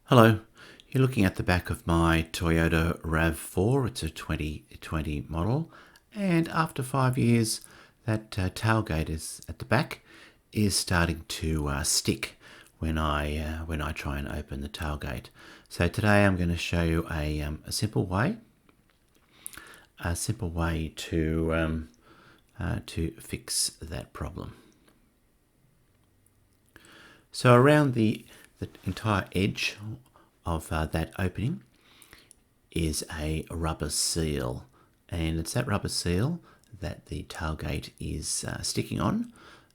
Hello, you're looking at the back of my Toyota Rav4. It's a 2020 model, and after 5 years that tailgate is at the back is starting to stick when I try and open the tailgate. So today I'm going to show you a simple way to fix that problem. So around the entire edge of that opening is a rubber seal, and it's that rubber seal that the tailgate is sticking on.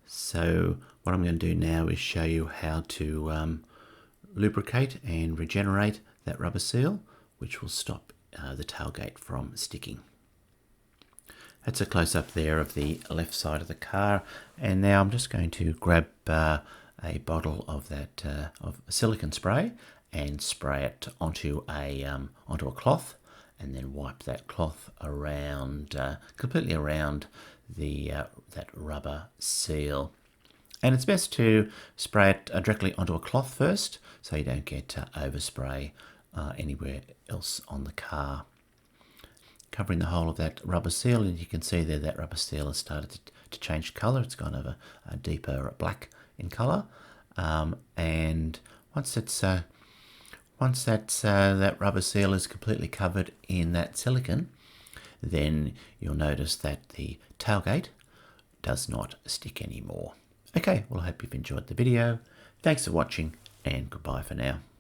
So what I'm going to do now is show you how to lubricate and regenerate that rubber seal, which will stop the tailgate from sticking. That's a close-up there of the left side of the car, and now I'm just going to grab a bottle of that of silicone spray and spray it onto a cloth, and then wipe that cloth around completely around the that rubber seal. And it's best to spray it directly onto a cloth first, so you don't get overspray anywhere else on the car. Covering the whole of that rubber seal, and you can see there that rubber seal has started to change colour. It's gone over a deeper black in colour, and once that rubber seal is completely covered in that silicone, then you'll notice that the tailgate does not stick anymore. Okay, well, I hope you've enjoyed the video. Thanks for watching, and goodbye for now.